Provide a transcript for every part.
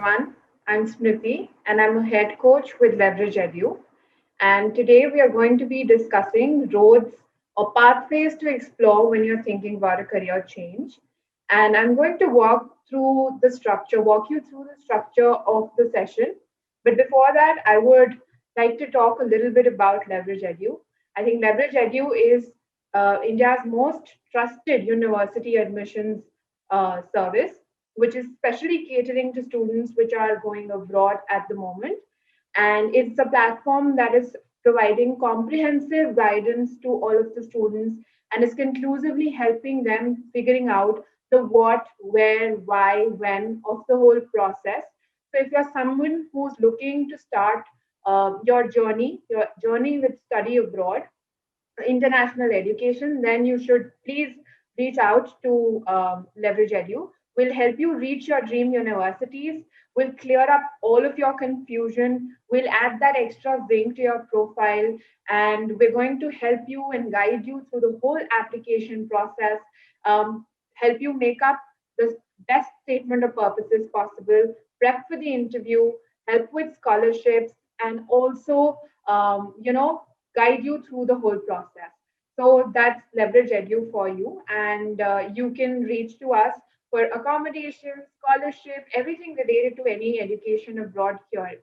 everyone. I'm Smriti and I'm a head coach with Leverage Edu. And today we are going to be discussing roads or pathways to explore when you're thinking about a career change. And I'm going to walk you through the structure of the session. But before that, I would like to talk a little bit about Leverage Edu. I think Leverage Edu is India's most trusted university admissions service, which is specially catering to students which are going abroad at the moment. And it's a platform that is providing comprehensive guidance to all of the students and is conclusively helping them figuring out the what, where, why, when of the whole process. So if you're someone who's looking to start your journey with study abroad, international education, then you should please reach out to Leverage Edu. We'll help you reach your dream universities. We'll clear up all of your confusion. We'll add that extra zinc to your profile, and we're going to help you and guide you through the whole application process. Help you make up the best statement of purposes possible. Prep for the interview. Help with scholarships, and also, guide you through the whole process. So that's Leverage Edu for you. And you can reach to us for accommodation, scholarship, everything related to any education abroad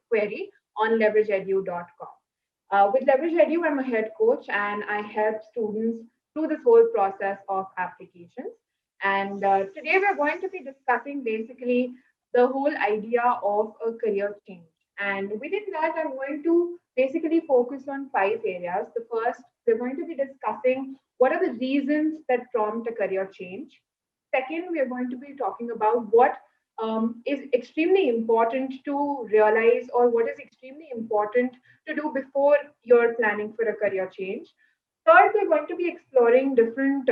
query on leverageedu.com. With Leverage Edu, I'm a head coach and I help students through this whole process of applications. And today we're going to be discussing basically the whole idea of a career change. And within that, I'm going to basically focus on five areas. The first, we're going to be discussing what are the reasons that prompt a career change. Second, we are going to be talking about what is extremely important to realize or what is extremely important to do before you're planning for a career change. Third, we're going to be exploring different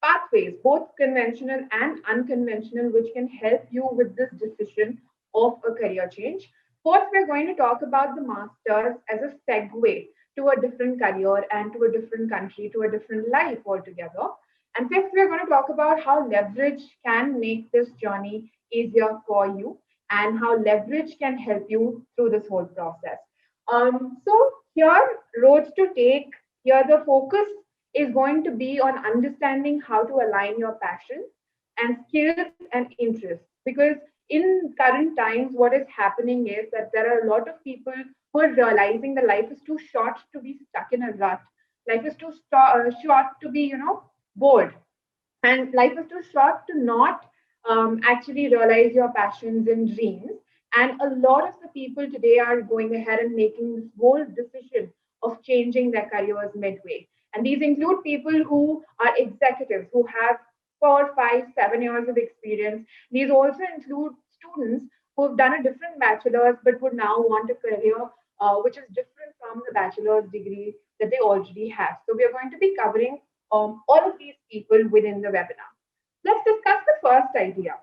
pathways, both conventional and unconventional, which can help you with this decision of a career change. Fourth, we're going to talk about the masters as a segue to a different career and to a different country, to a different life altogether. And fifth, we're going to talk about how leverage can make this journey easier for you and how leverage can help you through this whole process. So here, roads to take, here the focus is going to be on understanding how to align your passion and skills and interests. Because in current times, what is happening is that there are a lot of people who are realizing that life is too short to be stuck in a rut. Life is too short to be, bored. And life is too short to not actually realize your passions and dreams. And a lot of the people today are going ahead and making this bold decision of changing their careers midway. And these include people who are executives, who have 4, 5, 7 years of experience. These also include students who have done a different bachelor's but would now want a career which is different from the bachelor's degree that they already have. So we are going to be covering all of these people within the webinar. Let's discuss the first idea.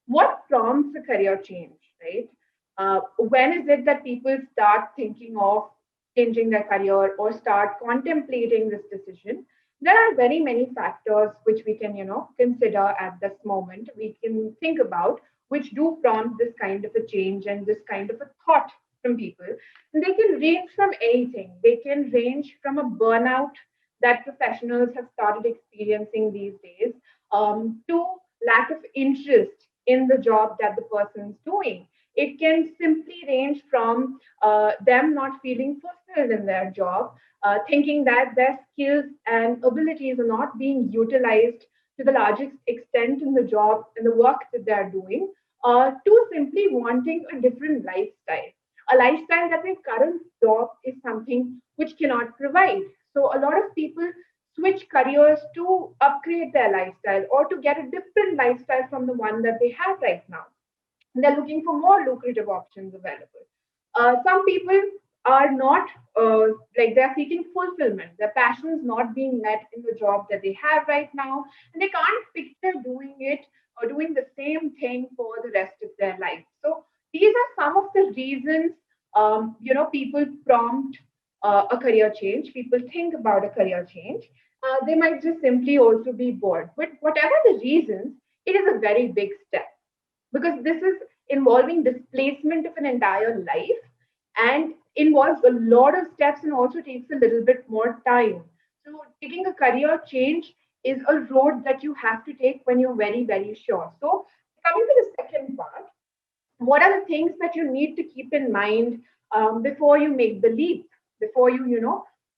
What prompts a career change, right? When is it that people start thinking of changing their career or start contemplating this decision? There are very many factors which we can, consider at this moment. We can think about which do prompt this kind of a change and this kind of a thought from people. And they can range from anything. They can range from a burnout that professionals have started experiencing these days to lack of interest in the job that the person's doing. It can simply range from them not feeling fulfilled in their job, thinking that their skills and abilities are not being utilized to the largest extent in the job and the work that they're doing, to simply wanting a different lifestyle. A lifestyle that their current job is something which cannot provide. So a lot of people switch careers to upgrade their lifestyle or to get a different lifestyle from the one that they have right now. They're looking for more lucrative options available. Some people are not they're seeking fulfillment. Their passion is not being met in the job that they have right now, and they can't picture doing it or doing the same thing for the rest of their life. So these are some of the reasons people prompt a career change. People think about a career change. They might just simply also be bored. But whatever the reasons, it is a very big step because this is involving displacement of an entire life, and involves a lot of steps and also takes a little bit more time. So taking a career change is a road that you have to take when you're very, very sure. So coming to the second part, what are the things that you need to keep in mind before you make the leap, before you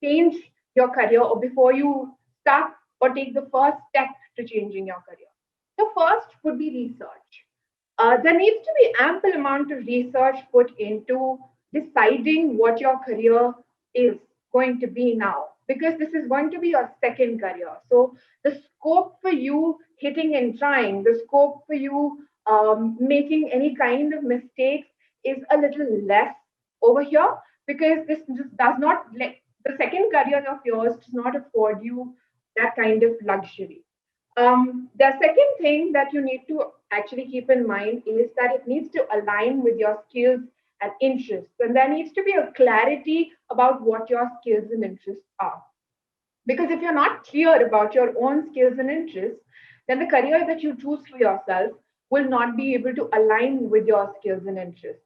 change your career, or before you start or take the first step to changing your career? The first would be research. There needs to be ample amount of research put into deciding what your career is going to be now, because this is going to be your second career. So the scope for you hitting and trying, the scope for you making any kind of mistakes is a little less over here, because this just does not, like, the second career of yours does not afford you that kind of luxury. The second thing that you need to actually keep in mind is that it needs to align with your skills and interests. And there needs to be a clarity about what your skills and interests are. Because if you're not clear about your own skills and interests, then the career that you choose for yourself will not be able to align with your skills and interests.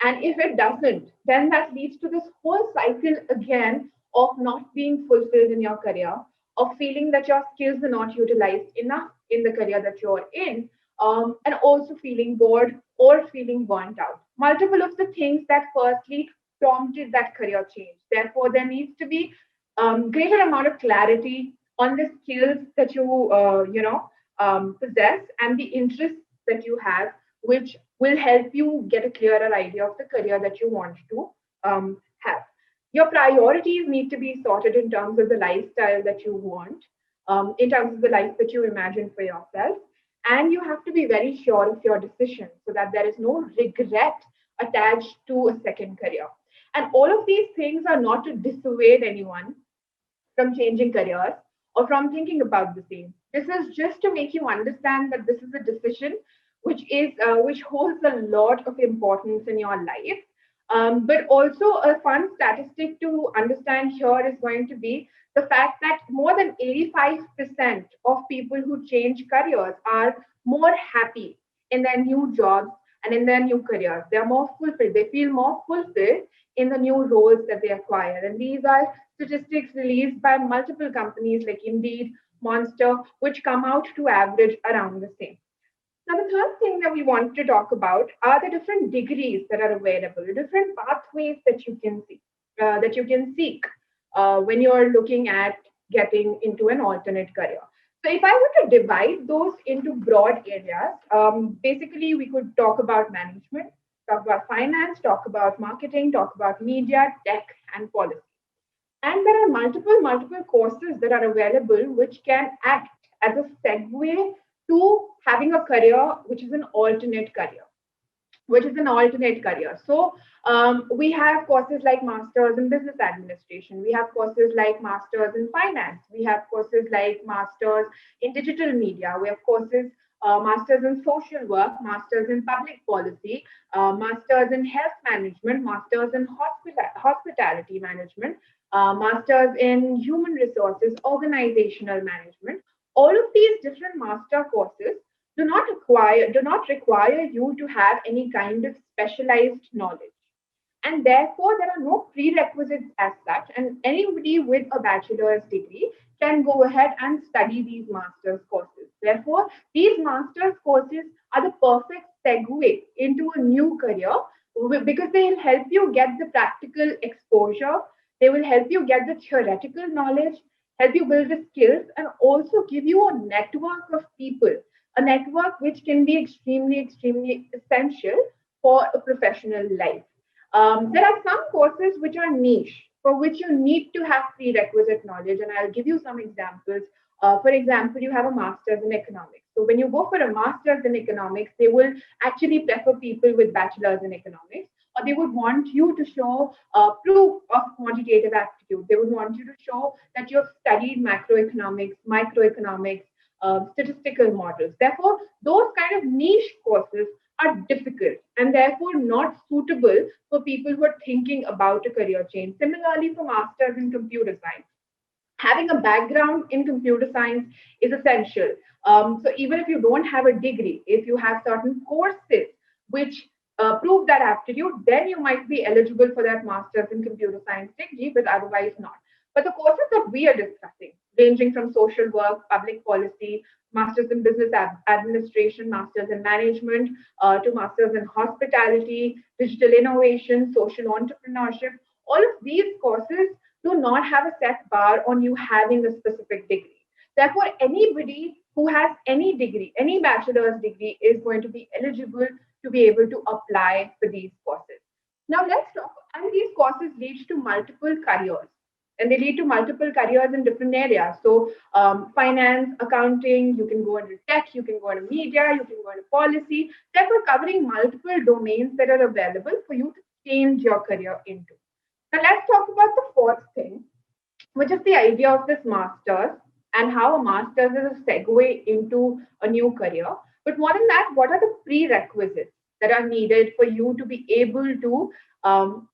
And if it doesn't, then that leads to this whole cycle again of not being fulfilled in your career, of feeling that your skills are not utilized enough in the career that you're in, and also feeling bored or feeling burnt out. Multiple of the things that firstly prompted that career change. Therefore, there needs to be greater amount of clarity on the skills that you possess and the interests that you have, which will help you get a clearer idea of the career that you want to have. Your priorities need to be sorted in terms of the lifestyle that you want, in terms of the life that you imagine for yourself. And you have to be very sure of your decision so that there is no regret attached to a second career. And all of these things are not to dissuade anyone from changing careers or from thinking about the same. This is just to make you understand that this is a decision which holds a lot of importance in your life. But also a fun statistic to understand here is going to be the fact that more than 85% of people who change careers are more happy in their new jobs and in their new careers. They are more fulfilled. They feel more fulfilled in the new roles that they acquire. And these are statistics released by multiple companies like Indeed, Monster, which come out to average around the same. Now, the third thing that we want to talk about are the different degrees that are available, the different pathways that you can see, that you can seek when you're looking at getting into an alternate career. So, if I were to divide those into broad areas, basically we could talk about management, talk about finance, talk about marketing, talk about media, tech, and policy. And there are multiple courses that are available which can act as a segue to having a career which is an alternate career, So we have courses like Masters in Business Administration. We have courses like Masters in Finance. We have courses like Masters in Digital Media. We have courses Masters in Social Work, Masters in Public Policy, Masters in Health Management, Masters in Hospitality Management, Masters in Human Resources, Organizational Management. All of these different master courses do not require you to have any kind of specialized knowledge, and therefore there are no prerequisites as such, and anybody with a bachelor's degree can go ahead and study these master's courses. Therefore, these master's courses are the perfect segue into a new career, because they will help you get the practical exposure, they will help you get the theoretical knowledge, help you build the skills, and also give you a network of people, a network which can be extremely essential for a professional life. There are some courses which are niche, for which you need to have prerequisite knowledge, and I'll give you some examples. For example, you have a master's in economics. So when you go for a master's in economics, they will actually prefer people with bachelor's in economics, or they would want you to show proof of quantitative aptitude. They would want you to show that you have studied macroeconomics, microeconomics, statistical models. Therefore, those kind of niche courses are difficult and therefore not suitable for people who are thinking about a career change. Similarly, for masters in computer science, having a background in computer science is essential. So even if you don't have a degree, if you have certain courses which prove that aptitude, then you might be eligible for that master's in computer science degree, but otherwise not. But the courses that we are discussing, ranging from social work, public policy, masters in business administration, masters in management, to masters in hospitality, digital innovation, social entrepreneurship, all of these courses do not have a set bar on you having a specific degree. Therefore, anybody who has any degree, any bachelor's degree, is going to be eligible to be able to apply for these courses. Now, let's talk. And these courses lead to multiple careers. And they lead to multiple careers in different areas. So, finance, accounting, you can go into tech, you can go into media, you can go into policy. Therefore, covering multiple domains that are available for you to change your career into. Now, let's talk about the fourth thing, which is the idea of this master's and how a master's is a segue into a new career. But more than that, what are the prerequisites that are needed for you to be able to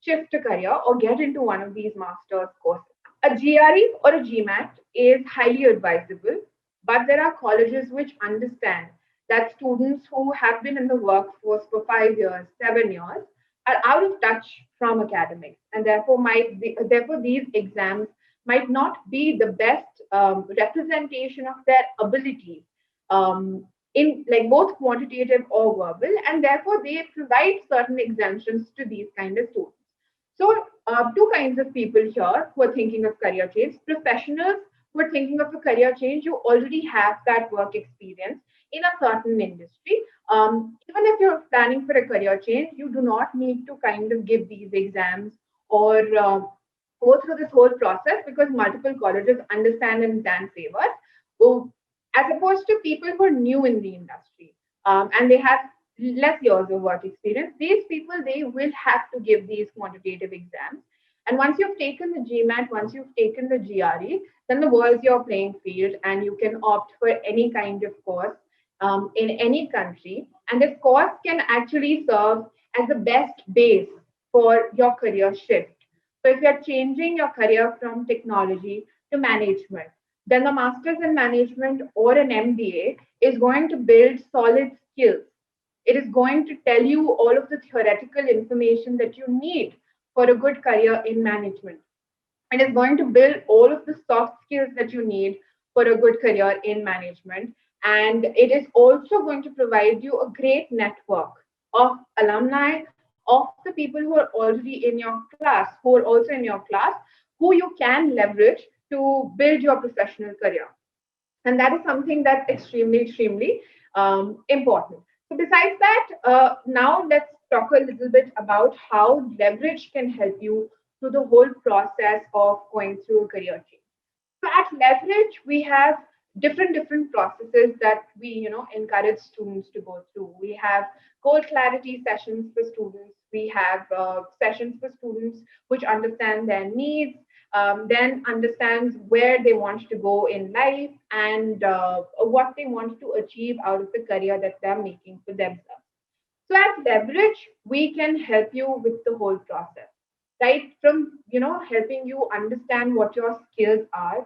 shift a career or get into one of these master's courses? A GRE or a GMAT is highly advisable, but there are colleges which understand that students who have been in the workforce for 5 years, 7 years, are out of touch from academics, and therefore these exams might not be the best representation of their abilities, in like both quantitative or verbal, and therefore they provide certain exemptions to these kind of students. So, two kinds of people here who are thinking of career change: professionals who are thinking of a career change, you already have that work experience in a certain industry. Even if you're planning for a career change, you do not need to kind of give these exams or go through this whole process, because multiple colleges understand and can favor. Oh, as opposed to people who are new in the industry, and they have less years of work experience, these people, they will have to give these quantitative exams. And once you've taken the GMAT, once you've taken the GRE, then the world's your playing field, and you can opt for any kind of course in any country. And this course can actually serve as the best base for your career shift. So if you're changing your career from technology to management, then the master's in management or an MBA is going to build solid skills. It is going to tell you all of the theoretical information that you need for a good career in management. It is going to build all of the soft skills that you need for a good career in management. And it is also going to provide you a great network of alumni, of the people who are already in your class, who are also in your class, who you can leverage to build your professional career. And that is something that's extremely important. So besides that, now let's talk a little bit about how leverage can help you through the whole process of going through a career change. So at Leverage, we have different processes that we encourage students to go through. We have goal clarity sessions for students. We have sessions for students which understand their needs, then understands where they want to go in life, and what they want to achieve out of the career that they're making for themselves. So at Leverage, we can help you with the whole process, right? From helping you understand what your skills are,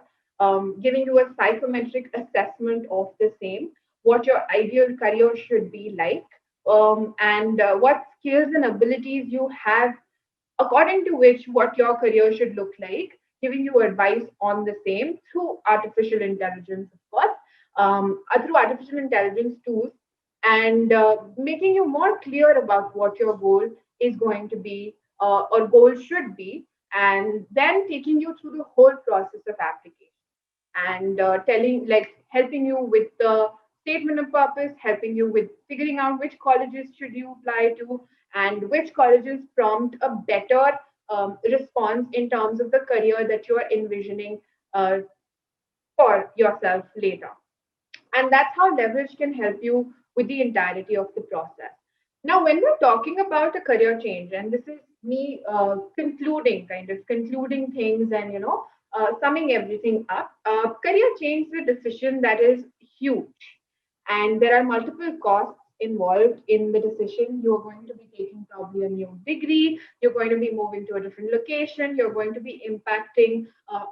giving you a psychometric assessment of the same, what your ideal career should be like, and what skills and abilities you have, according to which what your career should look like, giving you advice on the same through artificial intelligence, of course, through artificial intelligence tools, and making you more clear about what your goal is going to be, or goal should be, and then taking you through the whole process of application, and telling, like, helping you with the statement of purpose, helping you with figuring out which colleges should you apply to, and which colleges prompt a better response in terms of the career that you are envisioning uh, for yourself later. And that's how leverage can help you with the entirety of the process. Now, when we're talking about a career change, and this is me concluding things, and summing everything up, career change is a decision that is huge, and there are multiple costs involved in the decision. You're going to be taking probably a new degree, you're going to be moving to a different location, you're going to be impacting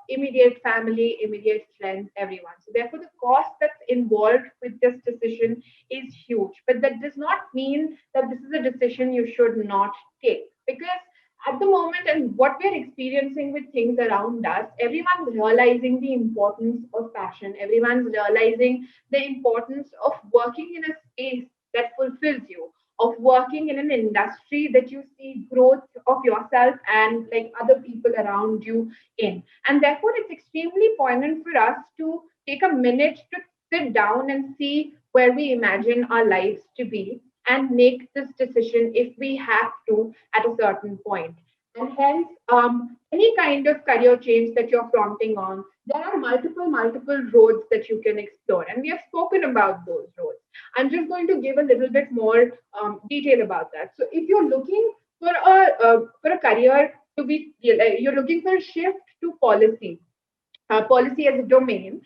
immediate family, immediate friends, everyone. So, therefore, the cost that's involved with this decision is huge. But that does not mean that this is a decision you should not take. Because at the moment and what we're experiencing with things around us, everyone's realizing the importance of passion, everyone's realizing the importance of working in a space that fulfills you, of working in an industry that you see growth of yourself and like other people around you in. And therefore it's extremely poignant for us to take a minute to sit down and see where we imagine our lives to be and make this decision if we have to at a certain point. And hence, any kind of career change that you're prompting on, there are multiple roads that you can explore. And we have spoken about those roads. I'm just going to give a little bit more detail about that. So if you're looking for a career to be, you're looking for a shift to policy as a domain,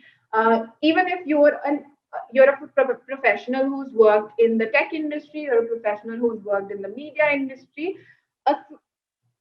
even if you're a professional who's worked in the tech industry, you're a professional who's worked in the media industry, a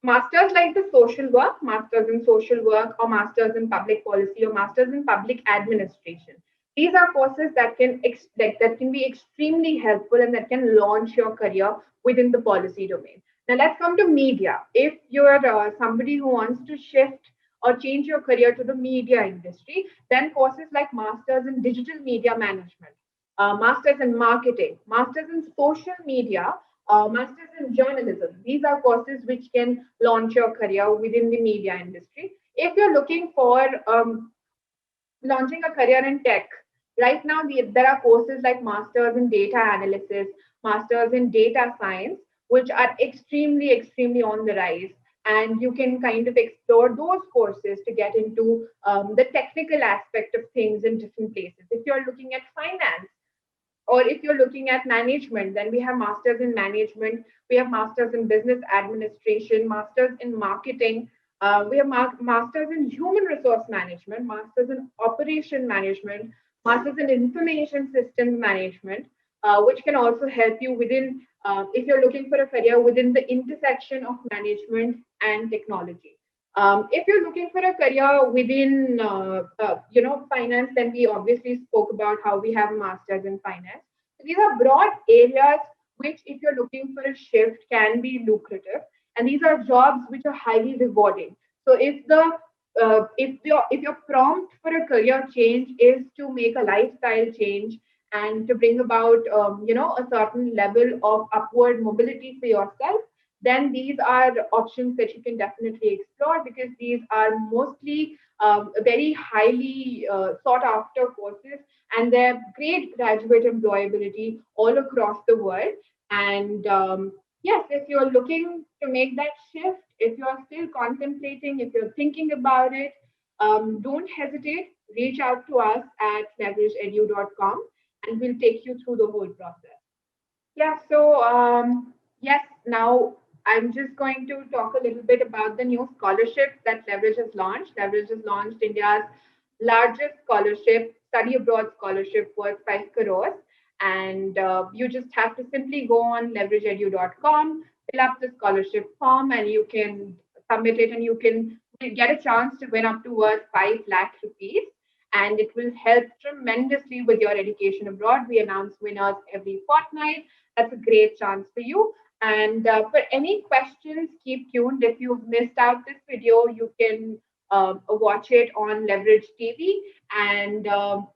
masters like the social work, masters in social work, or masters in public policy, or masters in public administration. These are courses that can be extremely helpful and that can launch your career within the policy domain. Now let's come to media. If you're somebody who wants to shift or change your career to the media industry, then courses like masters in digital media management, masters in marketing, masters in social media, masters in journalism. These are courses which can launch your career within the media industry. If you're looking for launching a career in tech, right now there are courses like masters in data analysis, masters in data science, which are extremely on the rise. And you can kind of explore those courses to get into the technical aspect of things in different places. If you're looking at finance, or if you're looking at management, then we have masters in management, we have masters in business administration, masters in marketing, we have masters in human resource management, masters in operation management, masters in information systems management, which can also help you within, if you're looking for a career within the intersection of management and technology. If you're looking for a career within, finance, then we obviously spoke about how we have masters in finance. So these are broad areas which, if you're looking for a shift, can be lucrative, and these are jobs which are highly rewarding. So if your prompt for a career change is to make a lifestyle change and to bring about a certain level of upward mobility for yourself, then these are options that you can definitely explore, because these are mostly very highly sought after courses, and they're great graduate employability all across the world. And yes, if you're looking to make that shift, if you're still contemplating, if you're thinking about it, don't hesitate. Reach out to us at leverageedu.com and we'll take you through the whole process. Yeah, so yes, now I'm just going to talk a little bit about the new scholarship that Leverage has launched. Leverage has launched India's largest scholarship, study abroad scholarship worth 5 crores. And you just have to simply go on leverageedu.com, fill up the scholarship form, and you can submit it, and you can get a chance to win up to worth 5 lakh rupees. And it will help tremendously with your education abroad. We announce winners every fortnight. That's a great chance for you. And for any questions, keep tuned. If you've missed out this video, you can watch it on Leverage TV. And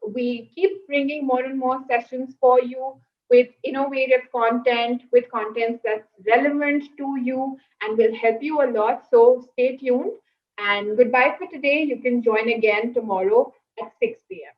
we keep bringing more and more sessions for you with innovative content, with content that's relevant to you and will help you a lot. So stay tuned. And goodbye for today. You can join again tomorrow at 6 p.m.